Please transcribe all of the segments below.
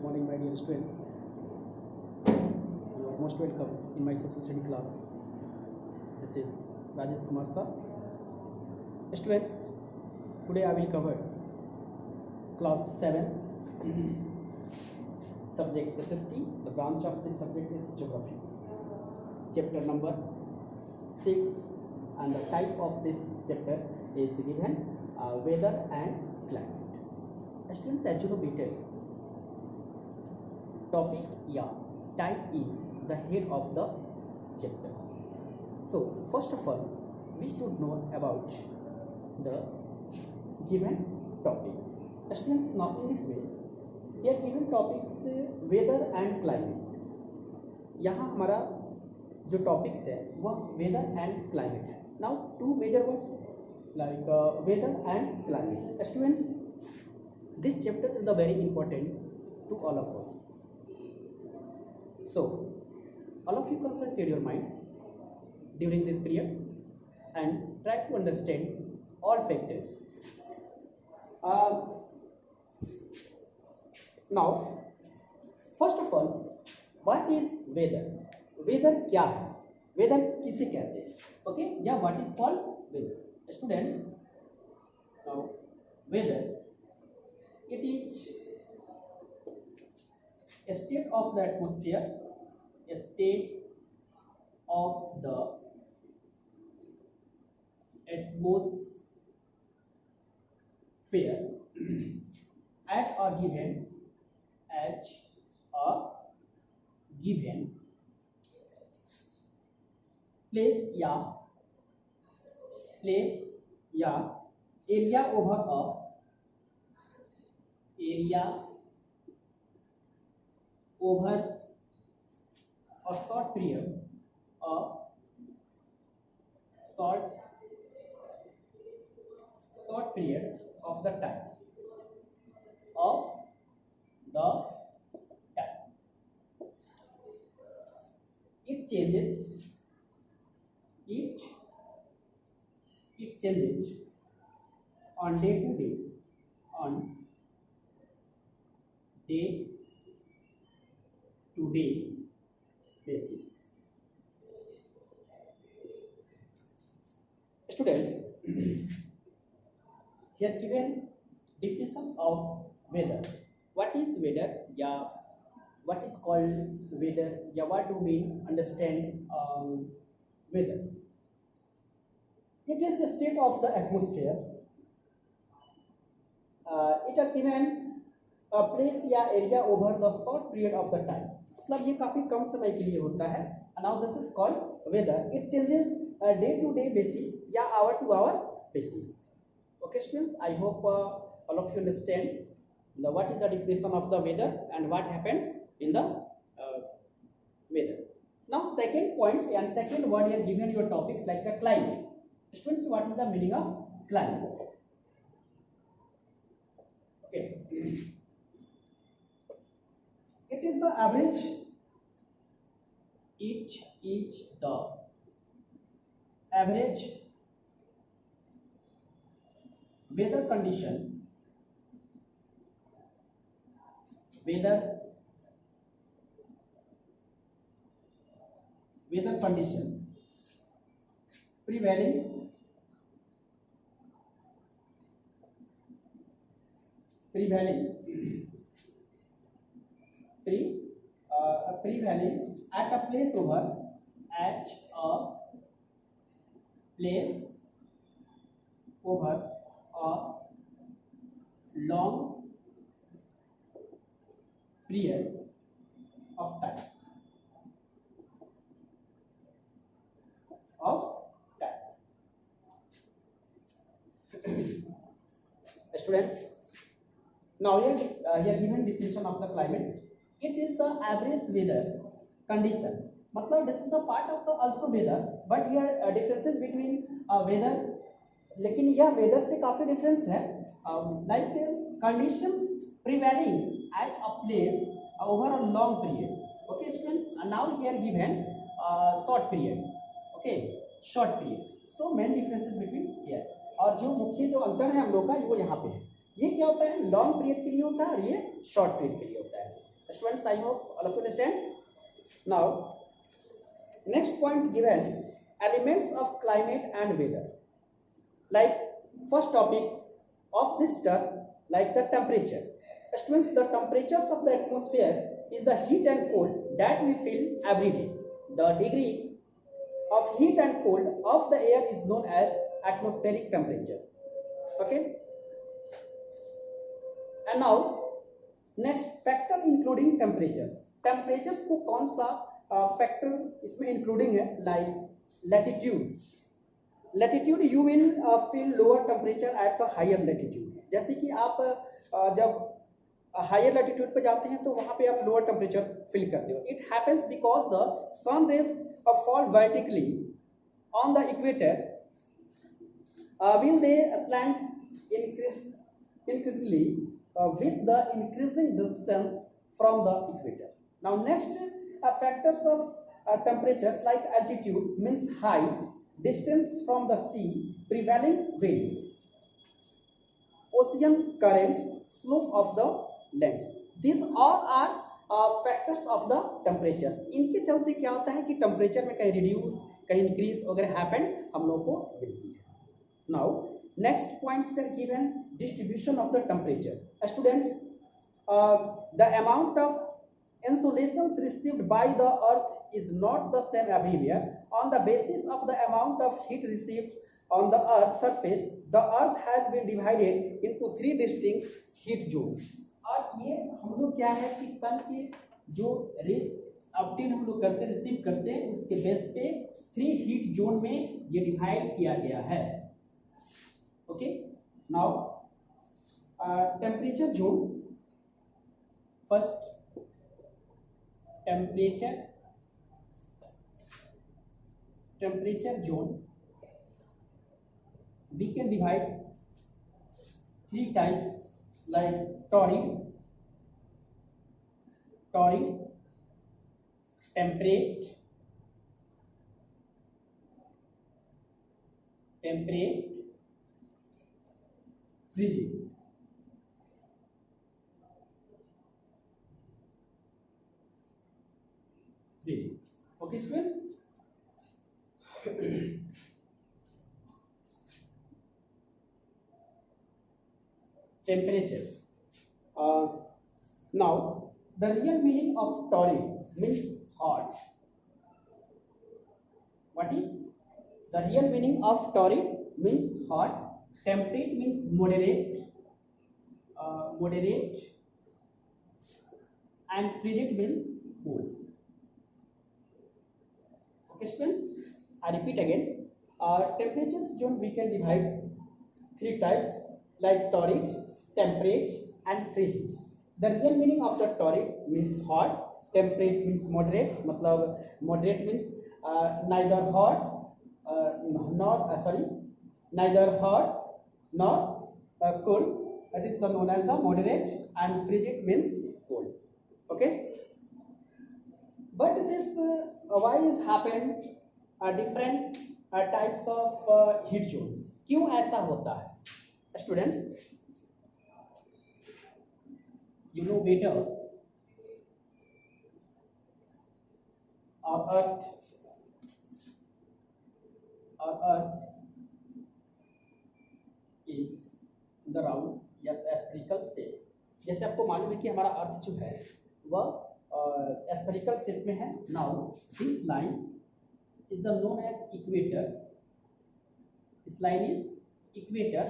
morning, my dear students. You are most welcome in my social study class. This is Rajesh Kumar sir. Students, today I will cover class 7 subject SST. The branch of this subject is geography. Chapter number 6, and the type of this chapter is given weather and climate. Students, as you know better, topic type is the head of the chapter. So first of all, we should know about the given topics. Students, now in this way, here given topics weather and climate. यहाँ हमारा जो topics है वह weather and climate है. Now two major words like weather and climate. Students, this chapter is the very important to all of us. So all of you concentrate your mind during this period and try to understand all factors. Now first of all, what is weather? Weather क्या है? Weather किसे कहते हैं? Okay, या what is called weather? Students, now weather, it is a state of the atmosphere, a state of the atmosphere at a given place या area over a short period of the time it changes on day to day basis. Students, here given definition of weather. What is weather? Yeah, what is called weather? Yeah, what do we understand weather? It is the state of the atmosphere. It is given a place या area over the short period of the time. मतलब ये काफी कम समय के लिए होता है. Now this is called weather. It changes day to day basis या hour to hour basis. Okay students, I hope all of you understand what is the definition of the weather and what happened in the weather. Now second point and second word here given your topics like the climate. Students, what is the meaning of climate? Okay, it is the average. It is the average weather condition prevailing at a place over a long period of time. Students, now here given definition of the climate. It is the average weather condition. मतलब this is the part of the also weather, but here differences between weather, लेकिन यह weather से काफी difference है. Like conditions prevailing at a place over a long period. Okay students, now here given short period. Okay, short period. So main differences between here. और जो मुख्य जो अंतर है हम लोग का वो यहाँ पे है. ये क्या होता है, लॉन्ग पीरियड के लिए होता है और ये शॉर्ट पीरियड के लिए होता है. Students, I hope all of you understand. Now, next point given, elements of climate and weather. Like first topics of this term, like the temperature. Students, the temperatures of the atmosphere is the heat and cold that we feel every day. The degree of heat and cold of the air is known as atmospheric temperature. Okay. And now next factor including temperatures. Temperatures को कौन सा factor इसमें including है? Like latitude. Latitude you will feel lower temperature at the higher latitude. जैसे कि आप जब higher latitude पे जाते हैं तो वहां पे आप लोअर टेम्परेचर फील करते हो. It happens because the sun rays fall vertically on the equator. Will they slant increasingly with the increasing distance from the equator. Now next factors of temperatures like altitude means height, distance from the sea, prevailing winds, ocean currents, slope of the lands. These all are factors of the temperatures. इनके चलते क्या होता है कि temperature में कहीं reduce कहीं increase वगैरह हैपन हम लोग को मिलती है. Now next points are given distribution of the temperature. Students, the amount of insolations received by the earth is not the same everywhere. On the basis of the amount of heat received on the earth's surface, the earth has been divided into 3 distinct heat zones. और ये हम लोग क्या है कि सन के जो race obtain हम लोग करते रिसीव करते हैं उसके बेस पे 3 हीट जोन में ये डिवाइड किया गया है. Okay, now temperature zone. First, temperature zone we can divide 3 types like torrid, temperate, frigid. Okay, students. Temperatures. Now, the real meaning of torrid means hot. What is the real meaning of torrid? Means hot. Temperate means moderate, and frigid means cool. Okay, students, I repeat again. Temperatures zone we can divide 3 types like torrid, temperate, and frigid. The real meaning of the torrid means hot, temperate means moderate. मतलब moderate means neither hot neither hot nor cold. That is known as the moderate, and frigid means cold. Okay, but this why is happened different types of heat zones. क्यों ऐसा होता है? Students, you know better, our earth is the round, yes, spherical shape. जैसे आपको मालूम है कि हमारा अर्थ जो है वह spherical shape में है. Now this line is the known as equator. This line is equator,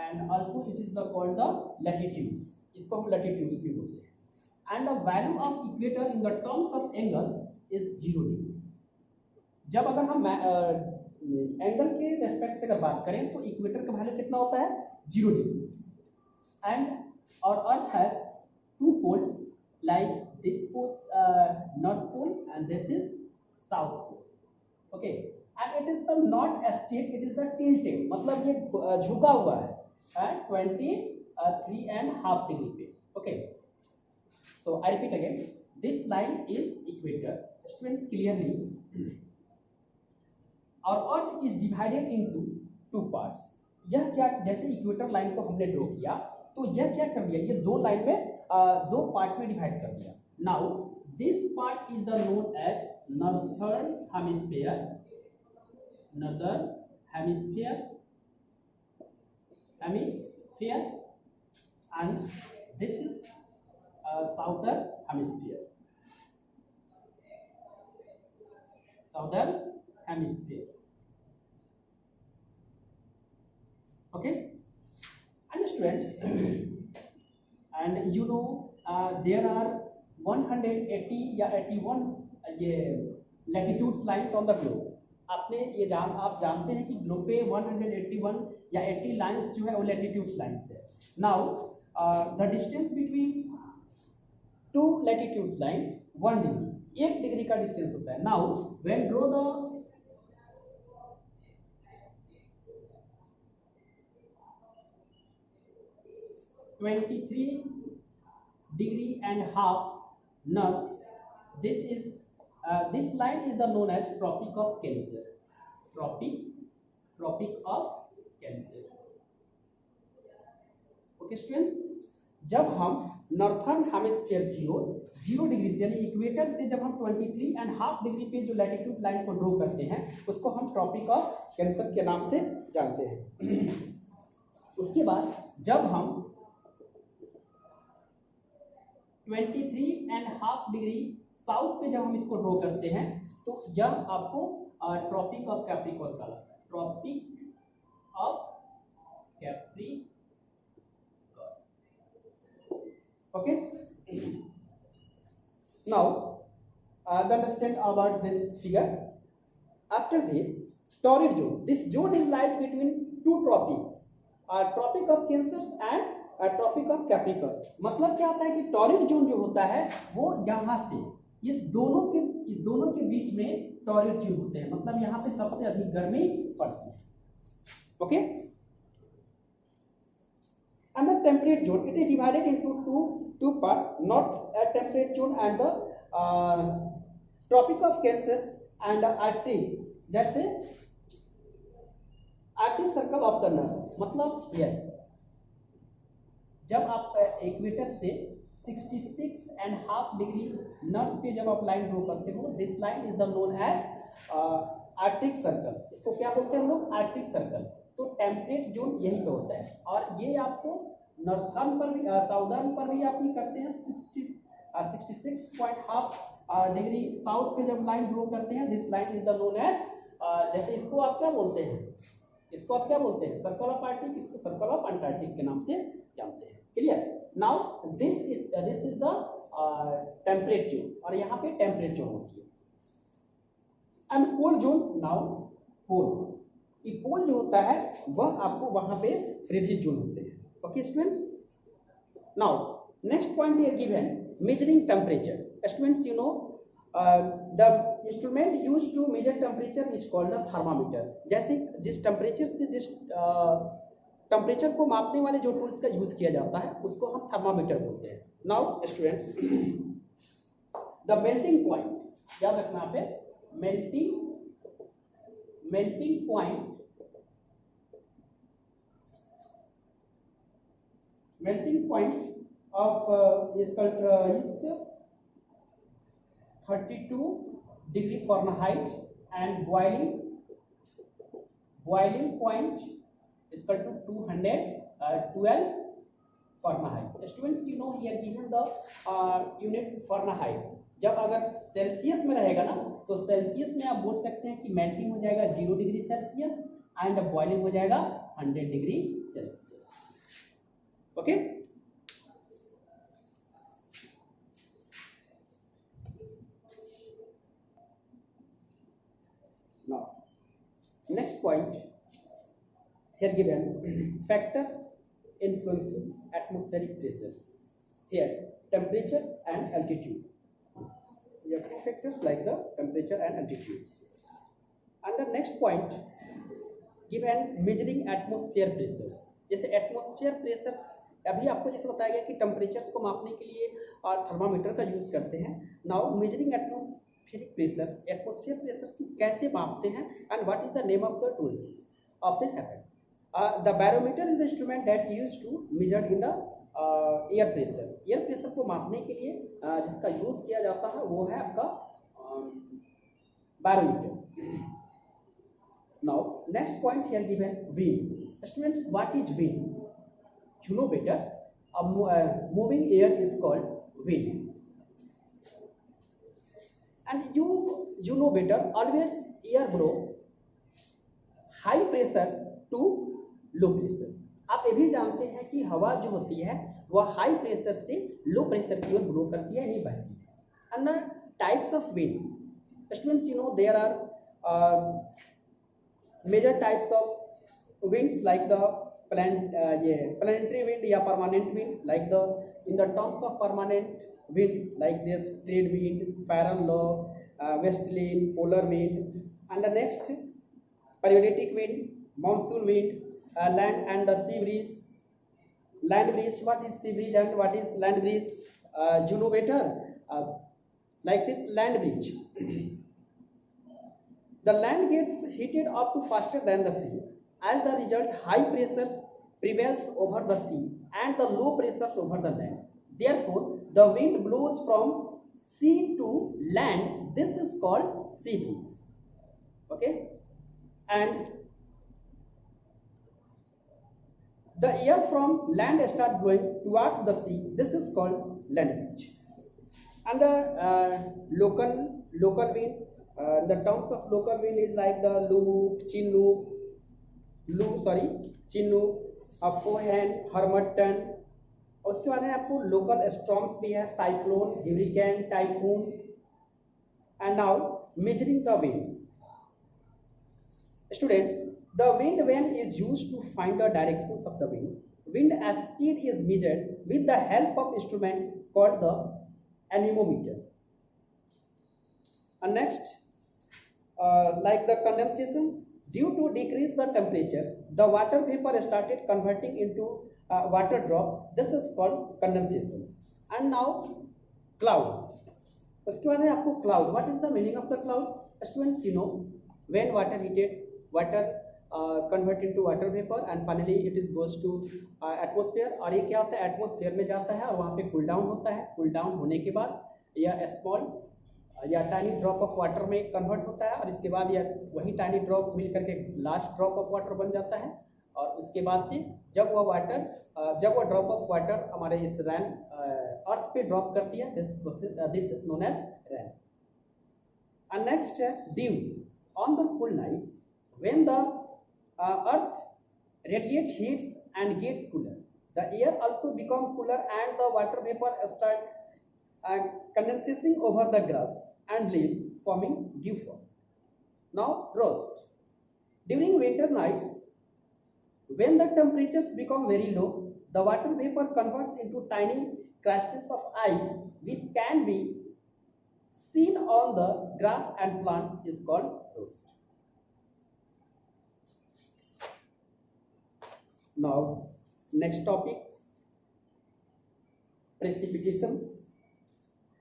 and also it is the called the latitudes. इसको हम latitudes भी बोलते हैं. And the value of equator in the terms of angle is 0 degree. जब अगर हम angle के respect से अगर बात करें तो इक्वेटर का वैल्यू कितना होता है? 0 डिग्री. एंड और earth has 2 poles like this is north pole and this is south pole. Okay, and it is the not straight, it is the tilted. मतलब ये झुका हुआ है 23.5 degree पे. Okay, so I repeat again, this line is equator. Students, clearly our earth is divided into 2 parts. यह क्या, जैसे equator line को हमने ड्रॉ किया तो यह क्या कर दिया, ये 2 लाइन में 2 पार्ट में डिवाइड कर दिया. Now this part is the known as northern hemisphere, northern hemisphere, and this is southern hemisphere, southern hemisphere. Okay, and students and you know there are 180 या 81 ये latitudes lines on the globe. आपने ये आप जानते हैं कि globe पे 181 या 80 लाइंस जो है वो लैटिट्यूड्स लाइंस है. Now the distance between two latitudes line 1 degree, 1 degree का डिस्टेंस होता है. Now when draw the (23.5) north, this line is the known as Tropic of Cancer. Tropic of Cancer. Okay students, जब हम northern hemisphere की ओर 0 degree से यानी equator से जब हम 23.5 डिग्री पे जो लैटिट्यूड लाइन को ड्रॉ करते हैं उसको हम ट्रॉपिक ऑफ कैंसर के नाम से जानते हैं. उसके बाद जब हम 23.5 डिग्री साउथ पे जब हम इसको ड्रॉ करते हैं तो यह आपको ट्रॉपिक ऑफ कैप्रिकॉर्न कहलाता है. Tropic of Capricorn. Okay, now understand about this figure. After this torrid zone, this zone is lies between two tropics, Tropic of Cancer and Tropic of Capricorn. मतलब क्या होता है कि टॉरिड जोन जो होता है वो यहाँ से इस दोनों के बीच में टॉरिड जोन होते हैं. मतलब यहाँ पे सबसे अधिक गर्मी पड़ती है. Okay, and the temperate zone, it is divided into two parts, north temperate zone and the Tropic of Cancer and the Arctic, जैसे Arctic circle of the north. मतलब ये जब आप इक्वेटर से 66.5 डिग्री नॉर्थ पे जब आप लाइन ड्रॉ करते हो, this line is the known as Arctic Circle. इसको क्या बोलते हैं हम लोग? Arctic Circle. तो टेम्परेट जोन यही पे होता है और ये आपको नॉर्थर्न पर भी साउदर्न पर भी आप करते हैं 66.5 डिग्री साउथ पे जब लाइन ड्रॉ करते हैं, this line is the known as जैसे इसको आप क्या बोलते हैं? इसको आप क्या बोलते हैं? Circle of Arctic. इसको सर्कल ऑफ अंटार्कटिक के नाम से जानते हैं. Clear? Now this is the temperate zone और यहाँ पे टेम्परेट जोन होती है. एंड पोल जोन, नाउ पोल, पोल जो होता है वह आपको वहां पे फ्रीजिड जोन होते हैं. Okay students, now next point ये given measuring temperature. Students you know the instrument used to measure temperature is called the thermometer. जैसे जिस टेम्परेचर से जिस टेम्परेचर को मापने वाले जो टूल्स का यूज किया जाता है उसको हम थर्मामीटर बोलते हैं. Now students the melting point, याद रखना पे melting point, melting point of is 32 degree Fahrenheit and boiling point is equal to 212 Fahrenheit. Students, you know here given the unit Fahrenheit. जब अगर सेल्सियस में रहेगा ना तो सेल्सियस में आप बोल सकते हैं कि मेल्टिंग हो जाएगा 0 डिग्री सेल्सियस एंड बॉइलिंग हो जाएगा 100 degree Celsius. Okay, now next point here given factors influencing atmospheric pressures. Here temperature and altitude. We have two factors like the temperature and altitude. And the next point given measuring atmosphere pressures. जैसे atmosphere pressures अभी आपको जैसे बताया गया कि temperatures को मापने के लिए थर्मामीटर का यूज करते हैं. Now measuring atmospheric pressures, atmosphere pressures को कैसे मापते हैं and what is the name of the tools of this happen. The barometer is the instrument that used to measure in the air pressure. Air pressure को मापने के लिए जिसका use किया जाता है वो है आपका barometer. Now next point here given, wind. Students, what is wind? You know better. Moving air is called wind. And you know better, always air blow high pressure to low pressure. आप ये भी जानते हैं कि हवा जो होती है वह हाई प्रेशर से लो प्रेशर की ओर ब्लो करती है, नहीं बहती है। अंदर types of wind, students, you know there are major types of winds like the planetary wind या permanent wind, like the in the terms of permanent wind like this trade wind, ferrel law, westerlies, polar wind, and the next periodic wind, monsoon wind, land and the sea breeze. Land breeze, what is sea breeze and what is land breeze? You know better. Like this land breeze, the land gets heated up to faster than the sea. As the result, high pressures prevails over the sea and the low pressures over the land. Therefore, the wind blows from sea to land. This is called sea breeze. Okay, and the air from land start blowing towards the sea. This is called land breeze. And the local wind, the terms of local wind is like the Chinook, Fohn, Harmattan. उसके बाद है आपको local storms भी है, cyclone, hurricane, typhoon. And now measuring the wind. Students, the wind vane is used to find the directions of the wind. Wind as speed is measured with the help of instrument called the anemometer. And next, like the condensations, due to decrease the temperatures, the water vapor started converting into water drop. This is called condensations. And now cloud. उसके बाद है आपको cloud. What is the meaning of the cloud? Students, you know, when water heated, water convert into water vapor and finally it is goes to atmosphere। और ये क्या होता है, atmosphere में जाता है और वहाँ पे कूल डाउन होता है। कूल डाउन होने के बाद यह स्मॉल या टाइनी ड्रॉप ऑफ वाटर में कन्वर्ट होता है और इसके बाद यह वही टाइनी ड्रॉप मिल करके लार्ज ड्रॉप ऑफ वाटर बन जाता है। और उसके बाद से जब वह ड्रॉप ऑफ वाटर हमारे इस रैन अर्थ पे ड्रॉप करती है, this is known as rain. And next है dew. On the cool nights when the earth radiates heats and gets cooler, the air also become cooler and the water vapor start condensing over the grass and leaves, forming dew fall. Now frost. During winter nights, when the temperatures become very low, the water vapor converts into tiny crystals of ice which can be seen on the grass and plants, is called frost. Now next topics, precipitations.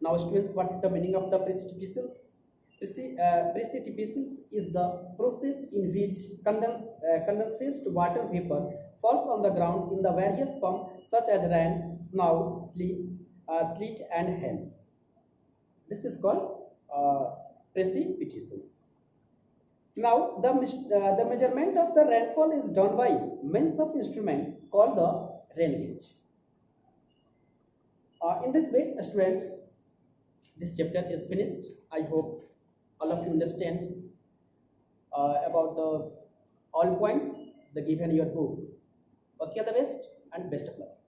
Now students, what is the meaning of the precipitations? Precipitations is the process in which condensed water vapor falls on the ground in the various forms such as rain, snow, sleet and hails. This is called precipitations. Now the measurement of the rainfall is done by means of instrument called the rain gauge. In this way, students, this chapter is finished. I hope all of you understands about the all points the given in your book. Okay, all the best and best of luck.